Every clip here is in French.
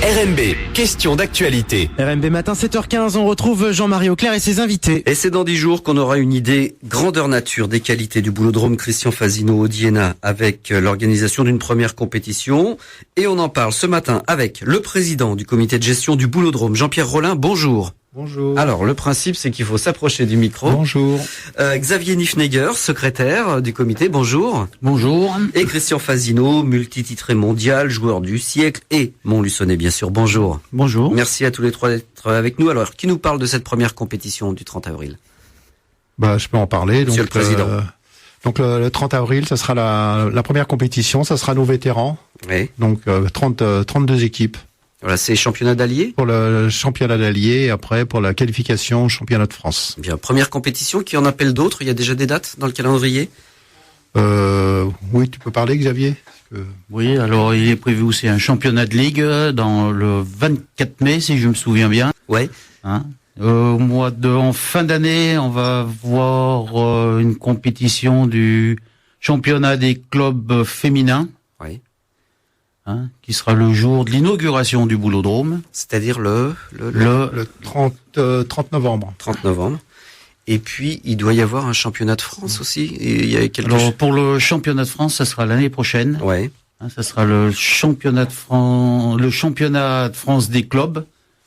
RMB, question d'actualité. RMB matin 7h15, on retrouve Jean-Marie Auclair et ses invités. Et c'est dans 10 jours qu'on aura une idée grandeur nature des qualités du boulodrome Christian Fasino au d'Iéna avec l'organisation d'une première compétition. Et on en parle ce matin avec le président du comité de gestion du boulodrome, Jean-Pierre Rollin. Bonjour. Bonjour. Alors, le principe, c'est qu'il faut s'approcher du micro. Bonjour. Xavier Niffnegger, secrétaire du comité, bonjour. Bonjour. Et Christian Fasino, multititré mondial, joueur du siècle et Montluçonnet, bien sûr. Bonjour. Bonjour. Merci à tous les trois d'être avec nous. Alors, qui nous parle de cette première compétition du 30 avril? Je peux en parler. Monsieur le Président. Le 30 avril, ça sera la première compétition, ça sera nos vétérans. Oui. Donc 32 équipes. Voilà, c'est championnat d'alliés. Pour le championnat d'alliés et après pour la qualification au championnat de France. Bien, première compétition, qui en appelle d'autres? Il y a déjà des dates dans le calendrier? Oui, tu peux parler, Xavier? Oui, alors il est prévu aussi un championnat de ligue dans le 24 mai, si je me souviens bien. Ouais. En fin d'année, on va voir une compétition du championnat des clubs féminins. Oui. Qui sera le jour de l'inauguration du boulodrome. C'est-à-dire le 30 novembre. 30 novembre. Et puis, il doit y avoir un championnat de France aussi. Et il y a quelque Alors, pour le championnat de France, ça sera l'année prochaine. Ouais. Ça sera le championnat de France des clubs.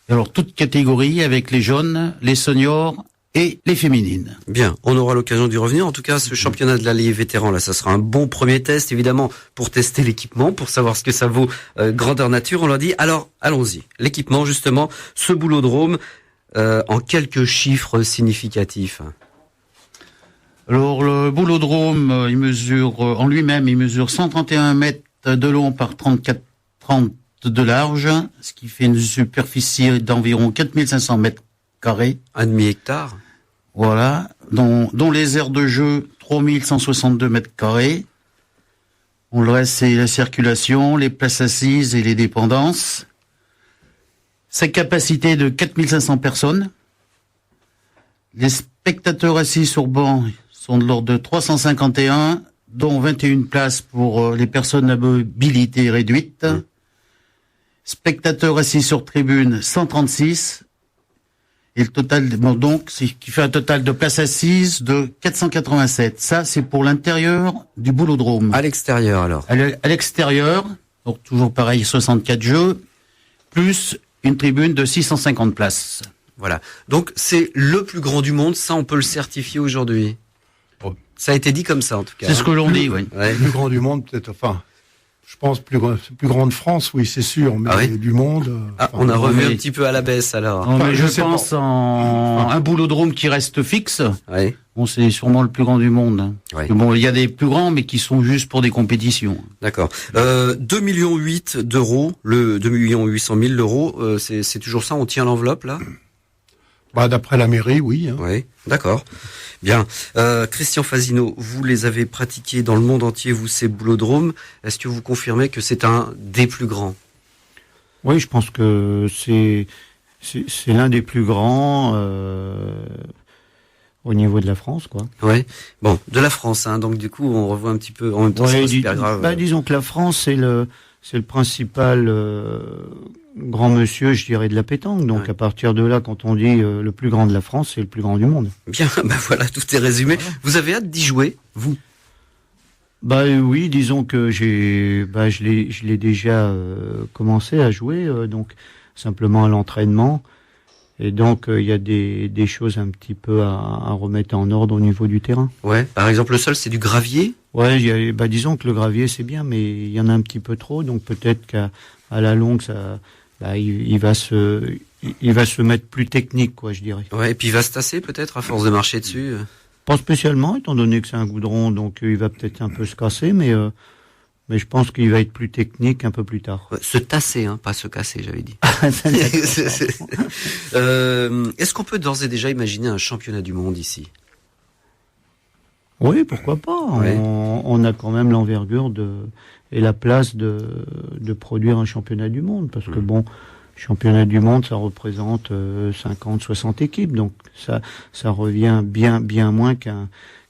Alors, toute catégorie avec les jeunes, les seniors et les féminines. Bien, on aura l'occasion d'y revenir. En tout cas, ce championnat de l'allié vétéran, là, ça sera un bon premier test, évidemment, pour tester l'équipement, pour savoir ce que ça vaut grandeur nature, on l'a dit. Alors, allons-y. L'équipement, justement, ce boulodrome, en quelques chiffres significatifs. Alors, le boulodrome, il mesure 131 mètres de long par 30 de large, ce qui fait une superficie d'environ 4500 mètres carrés. Un demi-hectare. Voilà, dont les aires de jeu, 3162 mètres carrés. Le reste, c'est la circulation, les places assises et les dépendances. Sa capacité de 4500 personnes. Les spectateurs assis sur banc sont de l'ordre de 351, dont 21 places pour les personnes à mobilité réduite. Spectateurs assis sur tribune, 136. Et le total, qui fait un total de places assises de 487. Ça, c'est pour l'intérieur du boulodrome. À l'extérieur, alors? À l'extérieur, donc toujours pareil, 64 jeux, plus une tribune de 650 places. Voilà. Donc, c'est le plus grand du monde. Ça, on peut le certifier aujourd'hui. Ça a été dit comme ça, en tout cas. C'est ce que l'on dit, oui. Le plus grand du monde, peut-être, je pense plus grand de France, oui, c'est sûr, mais du monde. On a revu un petit peu à la baisse, alors. Je pense un boulodrome qui reste fixe. Ouais. Bon, c'est sûrement le plus grand du monde. Ouais. Bon, il y a des plus grands, mais qui sont juste pour des compétitions. D'accord. 2,8 millions d'euros, le 2,8 millions d'euros, c'est toujours ça, on tient l'enveloppe, là? D'après la mairie, oui. Oui, d'accord. Bien. Christian Fasino, vous les avez pratiqués dans le monde entier, vous, ces boulodromes. Est-ce que vous confirmez que c'est un des plus grands? Oui, je pense que c'est l'un des plus grands au niveau de la France, quoi. Oui. Bon, de la France, donc du coup, on revoit un petit peu. En même temps, c'est pas super grave. Disons que la France, c'est le principal grand monsieur, je dirais, de la pétanque. Donc à partir de là, quand on dit le plus grand de la France, c'est le plus grand du monde. Bien, voilà, tout est résumé. Voilà. Vous avez hâte d'y jouer, vous? Oui, disons que je l'ai déjà commencé à jouer, donc simplement à l'entraînement. Et donc il y a des choses un petit peu à remettre en ordre au niveau du terrain. Ouais. Par exemple, le sol, c'est du gravier? Ouais, disons que le gravier c'est bien, mais il y en a un petit peu trop, donc peut-être qu'à la longue ça. Il va se mettre plus technique, quoi, je dirais. Ouais, et puis il va se tasser peut-être à force de marcher dessus. Pas spécialement, étant donné que c'est un goudron, donc il va peut-être un peu se casser, mais je pense qu'il va être plus technique un peu plus tard. Se tasser, pas se casser, j'avais dit. Est-ce qu'on peut d'ores et déjà imaginer un championnat du monde ici? Oui, pourquoi pas. Ouais. On a quand même l'envergure et la place de produire un championnat du monde, parce que championnat du monde, ça représente 50, 60 équipes, donc ça revient bien moins qu'un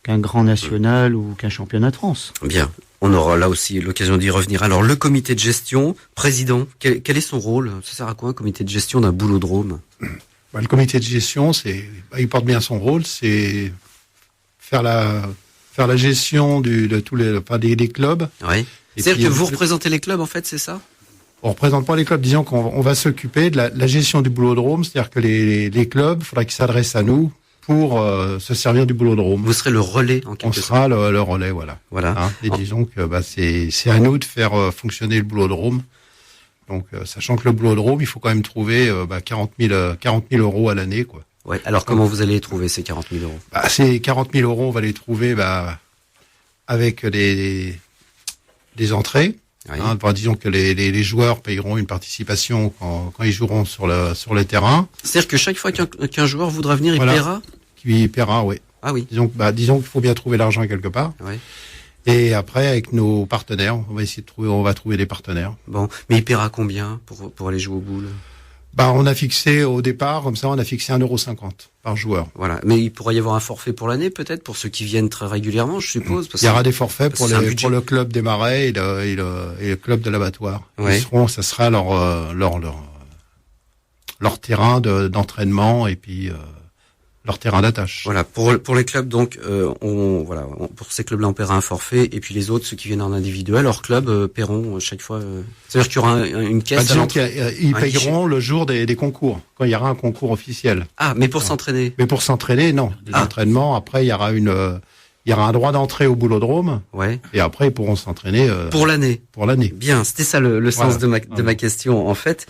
grand national ou qu'un championnat de France. Bien. On aura là aussi l'occasion d'y revenir. Alors, le comité de gestion, président, quel est son rôle? Ça sert à quoi un comité de gestion d'un boulodrome? Le comité de gestion, il porte bien son rôle, c'est faire la gestion de tous des clubs. Oui. C'est-à-dire que vous représentez les clubs, en fait, c'est ça? On représente pas les clubs. Disons qu'on va s'occuper de la gestion du boulodrome, c'est-à-dire que les clubs, il faudra qu'ils s'adressent à nous pour se servir du boulodrome. Vous serez le relais, en quelque sorte. On sera le relais, voilà. Voilà. Et disons que c'est à nous de faire fonctionner le boulodrome. Donc, sachant que le boulodrome, il faut quand même trouver 40 000 euros à l'année, quoi. Ouais. Alors, comment vous allez trouver ces 40 000 euros? Ces 40 000 euros, on va les trouver avec des entrées. Oui. Disons que les joueurs payeront une participation quand ils joueront sur le terrain. C'est-à-dire que chaque fois qu'un joueur voudra venir, il paiera? Qui paiera, oui. Ah oui. Disons qu'il faut bien trouver l'argent quelque part. Oui. Et après, avec nos partenaires, on va trouver des partenaires. Bon, mais il paiera combien pour aller jouer au boule? On a fixé au départ, comme ça, on a fixé 1,50 € par joueur. Voilà. Mais il pourrait y avoir un forfait pour l'année, peut-être, pour ceux qui viennent très régulièrement, je suppose. Il y aura des forfaits pour le club des Marais et le club de l'Abattoir. Ouais. Ça sera leur terrain d'entraînement et puis leur terrain d'attache. Voilà. Pour les clubs, donc, pour ces clubs-là, on paiera un forfait, et puis les autres, ceux qui viennent en individuel, leurs clubs paieront chaque fois. C'est-à-dire qu'il y aura une caisse. Disons qu'ils payeront le jour des concours, quand il y aura un concours officiel. Ah, mais pour s'entraîner. Mais pour s'entraîner, non. Les entraînements, après, il y aura un droit d'entrée au boulodrome. Ouais. Et après, ils pourront s'entraîner. Pour l'année. Pour l'année. Bien. C'était ça le sens de ma question, en fait.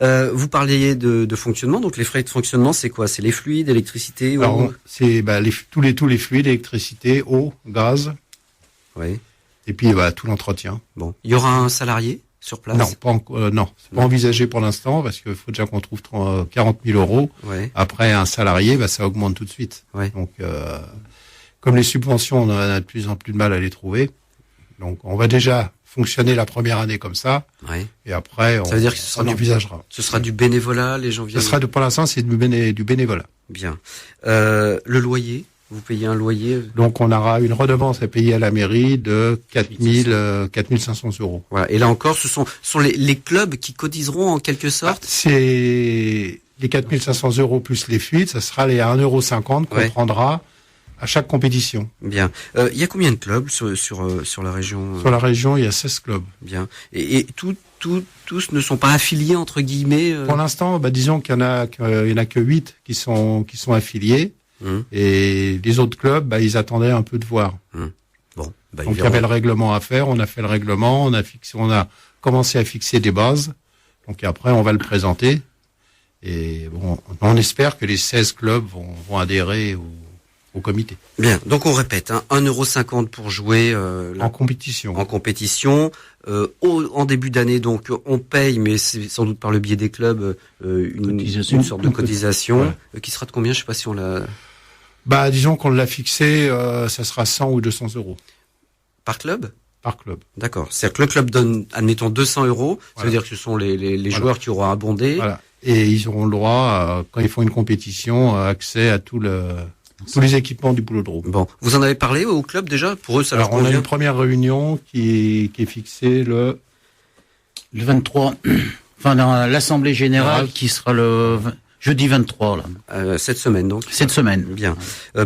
Vous parliez de fonctionnement. Donc, les frais de fonctionnement, c'est quoi? C'est les fluides, l'électricité, eau? Alors, c'est, tous les fluides, électricité, eau, gaz. Oui. Et puis, tout l'entretien. Bon. Il y aura un salarié sur place? Non, c'est pas envisagé pour l'instant, parce qu'il faut déjà qu'on trouve 40 000 euros. Ouais. Après, un salarié, ça augmente tout de suite. Ouais. Donc, comme les subventions, on a de plus en plus de mal à les trouver. Donc, on va déjà fonctionner la première année comme ça. Ouais. Et après, ça veut dire que on envisagera. Ce sera du bénévolat, les gens viennent. Pour l'instant, c'est du bénévolat. Bien. Le loyer, vous payez un loyer? Donc, on aura une redevance à payer à la mairie de 4 500 euros. Voilà. Et là encore, ce sont les clubs qui cotiseront en quelque sorte? C'est les 4 500 euros plus les fuites, ça sera les 1,50 € qu'on prendra à chaque compétition. Bien. Il y a combien de clubs sur la région? Sur la région, il y a 16 clubs. Bien. Et tous ne sont pas affiliés, entre guillemets? Pour l'instant, disons qu'il y en a que 8 qui sont affiliés. Et les autres clubs, ils attendaient un peu de voir. Bon. Donc, il y avait le règlement à faire, on a fait le règlement, on a commencé à fixer des bases. Donc, après, on va le présenter. Et bon, on espère que les 16 clubs vont adhérer au comité. Bien, donc on répète, 1,50 € pour jouer en compétition. En début d'année, donc on paye, mais c'est sans doute par le biais des clubs, une sorte de cotisation qui sera de combien? Je sais pas si on l'a. Disons qu'on l'a fixé, ça sera 100 ou 200 euros. Par club? Par club. D'accord. C'est-à-dire que le club donne, admettons, 200 €. Ça veut dire que ce sont les joueurs qui auront abondé. Voilà. Et ils auront le droit, quand ils font une compétition, accès à tous les équipements du boulodrome. Bon. Vous en avez parlé au club déjà? Pour eux, ça leur convient? On a une première réunion qui est fixée le 23. Enfin, dans l'Assemblée Générale qui sera le jeudi 23, là. Cette semaine, donc. Cette semaine. Bien.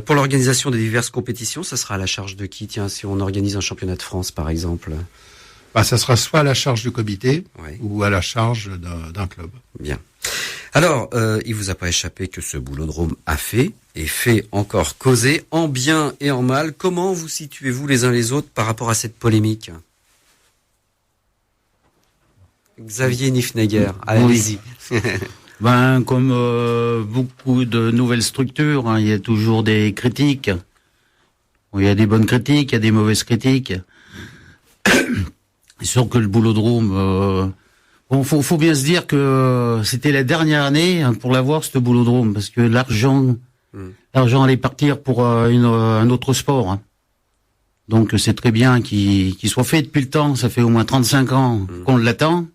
Pour l'organisation des diverses compétitions, ça sera à la charge de qui? Tiens, si on organise un championnat de France, par exemple. Ça sera soit à la charge du comité ou à la charge d'un club. Bien. Alors, il vous a pas échappé que ce boulodrome a fait encore causer, en bien et en mal. Comment vous situez-vous les uns les autres par rapport à cette polémique? Xavier Niffnegger, allez-y. Comme beaucoup de nouvelles structures, il y a toujours des critiques. Il y a des bonnes critiques, il y a des mauvaises critiques. C'est sûr que le boulodrome, faut bien se dire que c'était la dernière année pour l'avoir, ce boulodrome, parce que l'argent allait partir pour un autre sport. Donc c'est très bien qu'il soit fait depuis le temps. Ça fait au moins 35 ans qu'on l'attend.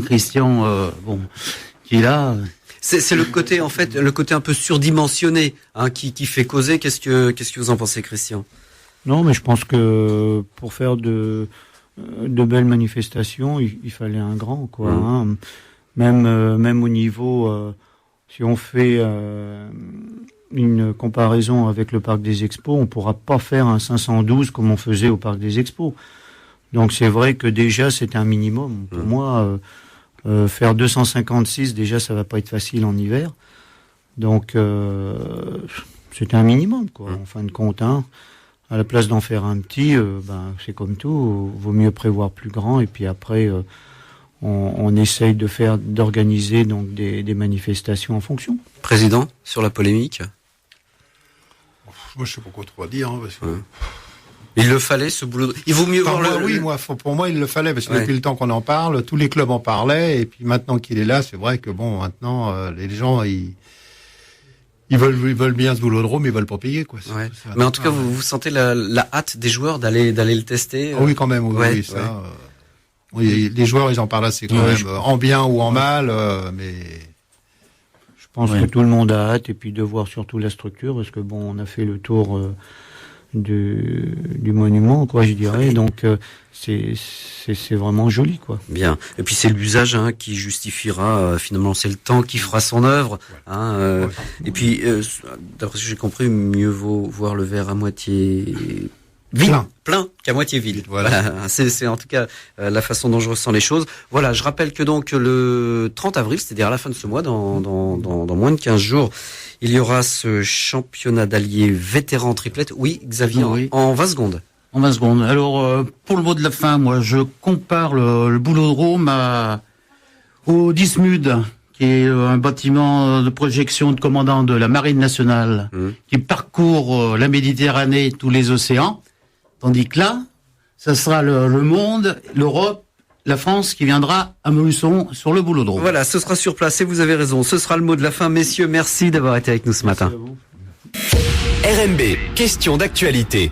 Christian, qui est là. C'est le côté, en fait, le côté un peu surdimensionné, qui fait causer. Qu'est-ce que vous en pensez, Christian? Non, mais je pense que pour faire de belles manifestations, il fallait un grand, quoi. Hein. Même au niveau, si on fait une comparaison avec le parc des Expos, on pourra pas faire un 512 comme on faisait au parc des Expos. Donc c'est vrai que déjà c'est un minimum. Pour moi, faire 256 déjà ça va pas être facile en hiver. Donc c'est un minimum, quoi. En fin de compte, hein. À la place d'en faire un petit, c'est comme tout, vaut mieux prévoir plus grand et puis après on essaye d'organiser donc des manifestations en fonction. Président, sur la polémique. Moi, je sais pas quoi trop dire, hein, parce que... Il le fallait, ce boulot. Il vaut mieux voir pour moi, il le fallait, parce que depuis le temps qu'on en parle, tous les clubs en parlaient, et puis maintenant qu'il est là, c'est vrai que bon, maintenant, les gens, ils veulent bien ce boulodrome, mais ils veulent pas payer, quoi. Ouais. Mais en tout cas, vous sentez la hâte des joueurs d'aller le tester? Oui, quand même, oui, ça. Oui, les joueurs, ils en parlent assez quand même, en bien ou en mal, mais... Je pense que tout le monde a hâte, et puis de voir surtout la structure, parce que bon, on a fait le tour du monument, quoi, je dirais. Donc c'est vraiment joli, quoi. Bien. Et puis c'est l'usage qui justifiera finalement, c'est le temps qui fera son œuvre. Et puis d'après ce que j'ai compris, mieux vaut voir le verre à moitié plein qu'à moitié vide. Voilà. C'est en tout cas la façon dont je ressens les choses. Voilà, je rappelle que donc le 30 avril, c'est-à-dire à la fin de ce mois, dans moins de 15 jours, il y aura ce championnat d'alliés vétérans triplette. Oui, Xavier, en 20 secondes. En 20 secondes. Alors, pour le mot de la fin, moi, je compare le boulodrome au Dismude, qui est un bâtiment de projection de commandant de la Marine nationale, qui parcourt la Méditerranée, tous les océans. Tandis que là, ça sera le monde, l'Europe, la France qui viendra à Molusson sur le boulodrome. Voilà, ce sera sur place et vous avez raison. Ce sera le mot de la fin. Messieurs, merci d'avoir été avec nous ce matin. RMB, question d'actualité.